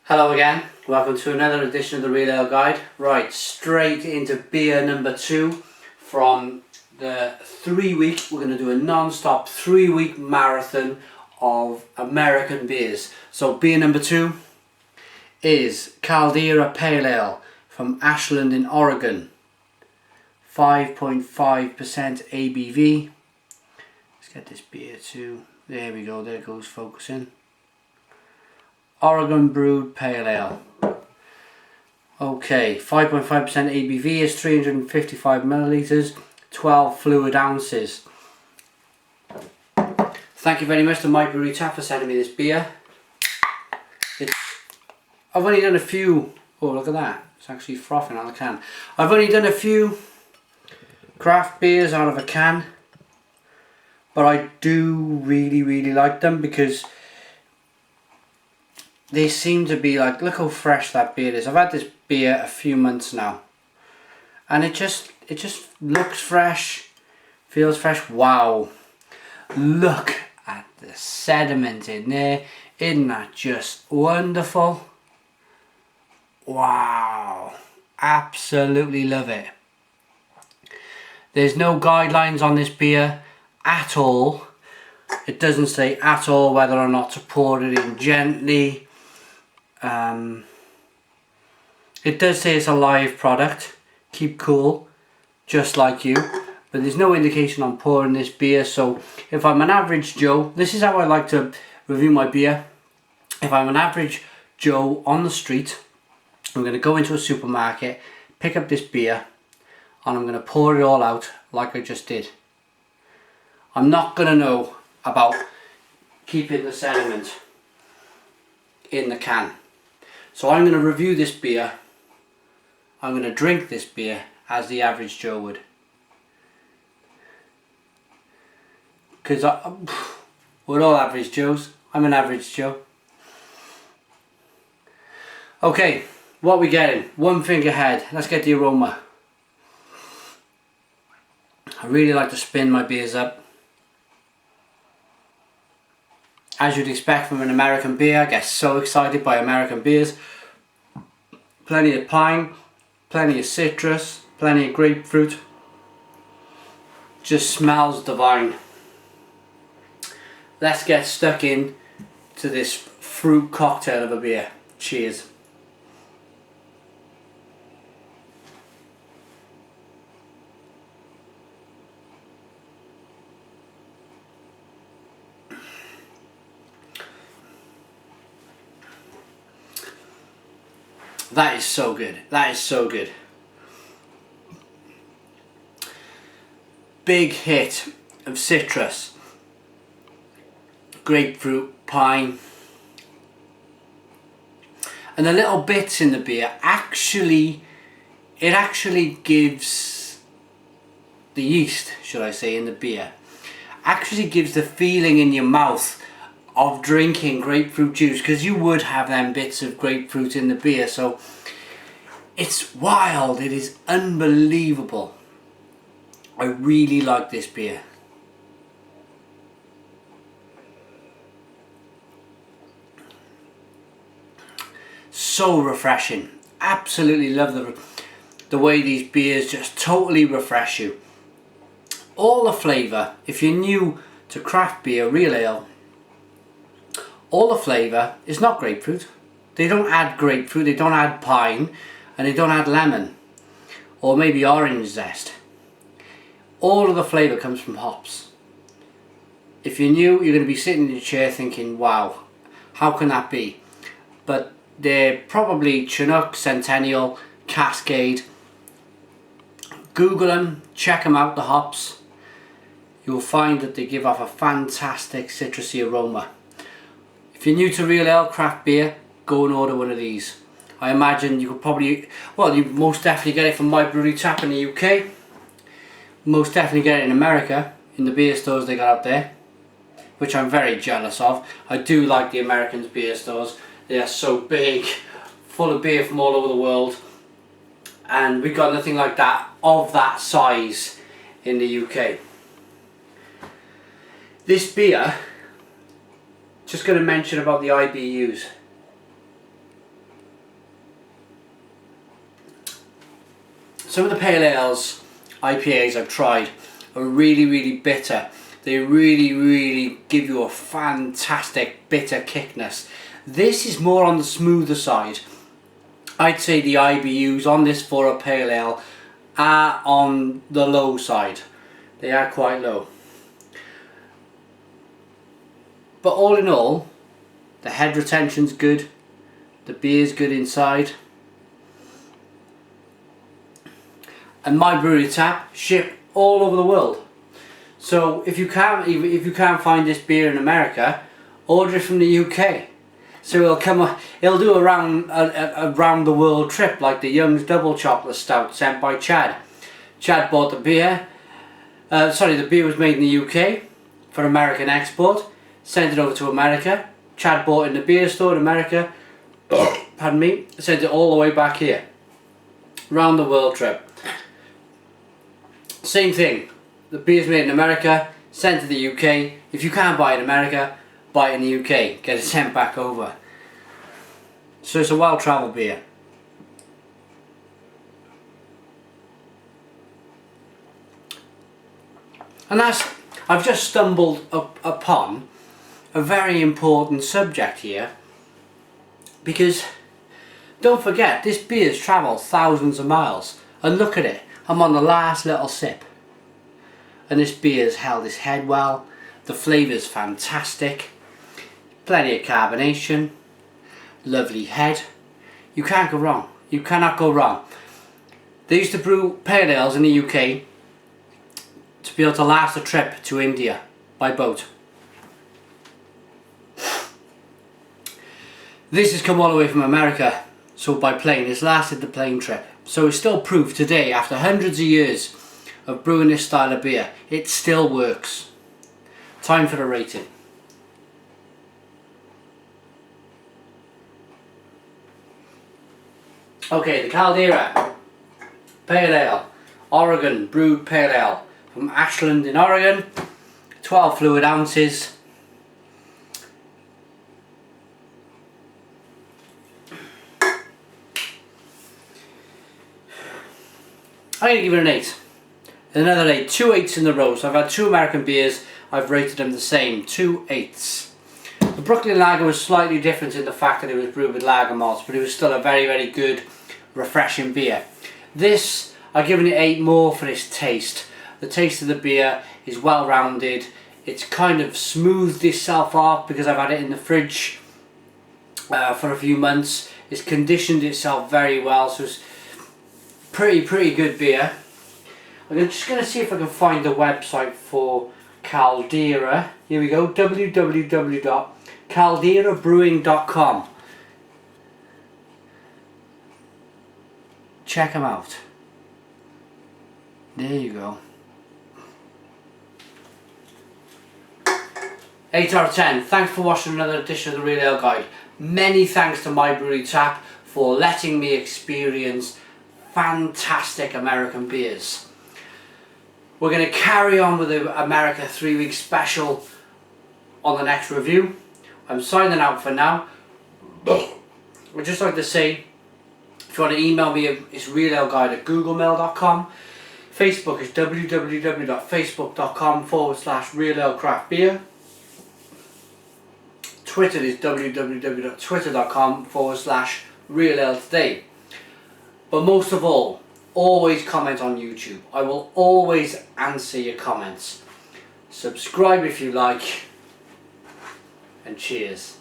Hello again, welcome to another edition of the Real Ale Guide. Right, straight into beer number 2 from the 3-week, we're going to do a non-stop 3-week marathon of American beers. So beer number 2 is Caldera Pale Ale from Ashland in Oregon. 5.5% ABV. Let's get this beer too. There we go, there goes focusing. Oregon brewed pale ale. Okay, 5.5% ABV is 355 milliliters, 12 fluid ounces. Thank you very much to My Brewery Tap for sending me this beer. I've only done a few. Oh, look at that! It's actually frothing out of the can. I've only done a few craft beers out of a can, but I do really like them because they seem to be like, look how fresh that beer is. I've had this beer a few months now, and it just looks fresh, feels fresh. Wow, look at the sediment in there. Isn't that just wonderful? Wow, absolutely love it. There's no guidelines on this beer at all. It doesn't say at all whether or not to pour it in gently. It does say it's a live product, keep cool, just like you, but there's no indication on pouring this beer. So if I'm an average Joe, this is how I like to review my beer. If I'm an average Joe on the street, I'm going to go into a supermarket, pick up this beer, and I'm going to pour it all out like I just did. I'm not going to know about keeping the sediment in the can. So I'm going to review this beer. I'm going to drink this beer as the average Joe would. Because we're all average Joes. I'm an average Joe. Okay, what are we getting? One finger ahead. Let's get the aroma. I really like to spin my beers up. As you'd expect from an American beer, I get so excited by American beers. Plenty of pine, plenty of citrus, plenty of grapefruit. Just smells divine. Let's get stuck in to this fruit cocktail of a beer. Cheers. That is so good. That is so good. Big hit of citrus, grapefruit, pine, and the little bits in the beer actually gives the yeast, should I say, in the beer, actually gives the feeling in your mouth of drinking grapefruit juice, because you would have them bits of grapefruit in the beer. So it's wild, it is unbelievable. I really like this beer. So refreshing. Absolutely love the way these beers just totally refresh you. All the flavour, if you're new to craft beer, real ale, all the flavour is not grapefruit. They don't add grapefruit, they don't add pine, and they don't add lemon, or maybe orange zest. All of the flavour comes from hops. If you're new, you're going to be sitting in your chair thinking, wow, how can that be? But they're probably Chinook, Centennial, Cascade. Google them, check them out, the hops. You'll find that they give off a fantastic citrusy aroma. If you're new to real ale craft beer, go and order one of these. I imagine you could probably, well, you most definitely get it from My Brewery Tap in the UK. Most definitely get it in America, in the beer stores they got out there, which I'm very jealous of. I do like the Americans' beer stores. They are so big, full of beer from all over the world, and we got nothing like that, of that size, in the UK. This beer, just going to mention about the IBUs. Some of the pale ales, IPAs I've tried are really bitter. They really give you a fantastic bitter kickness. This is more on the smoother side. I'd say the IBUs on this for a pale ale are on the low side. They are quite low. But all in all, the head retention's good. The beer's good inside. And my brewery tap ship all over the world. So if you can't find this beer in America, order it from the UK. So it'll do a round the world trip, like the Young's Double Chocolate Stout sent by Chad. Chad bought the beer. The beer was made in the UK for American export. Sent it over to America. Chad bought it in the beer store in America. Pardon me. Sent it all the way back here. Round the world trip. Same thing. The beer's made in America, sent to the UK. If you can't buy it in America, buy it in the UK. Get it sent back over. So it's a well-travelled beer. And I've just stumbled upon a very important subject here, because don't forget, this beer's travelled thousands of miles, and look at it, I'm on the last little sip, and this beer's held its head well. The flavour's fantastic, plenty of carbonation, lovely head. You can't go wrong. You cannot go wrong. They used to brew pale ales in the UK to be able to last a trip to India by boat. This has come all the way from America, so by plane. It's lasted the plane trip. So it's still proof today, after hundreds of years of brewing this style of beer, it still works. Time for the rating. Okay, the Caldera Pale Ale, Oregon brewed pale ale from Ashland in Oregon, 12 fluid ounces. I'm going to give it an 8. Another 8. 2 8s in a row. So I've had 2 American beers. I've rated them the same. 2 8s. The Brooklyn Lager was slightly different in the fact that it was brewed with lager malts, but it was still a very good, refreshing beer. This, I've given it 8 more for its taste. The taste of the beer is well rounded. It's kind of smoothed itself off because I've had it in the fridge for a few months. It's conditioned itself very well, so it's pretty good beer. I'm just going to see if I can find the website for Caldera. Here we go, www.calderabrewing.com. Check them out. There you go. 8 out of 10. Thanks for watching another edition of the Real Ale Guide. Many thanks to My Brewery Tap for letting me experience fantastic American beers. We're going to carry on with the America 3-week special on the next review. I'm signing out for now. I'd just like to say, if you want to email me, it's realaleguide@googlemail.com. Facebook is www.facebook.com/realaleCraftBeer. Twitter is www.twitter.com/realaletoday. But most of all, always comment on YouTube. I will always answer your comments. Subscribe if you like, and cheers.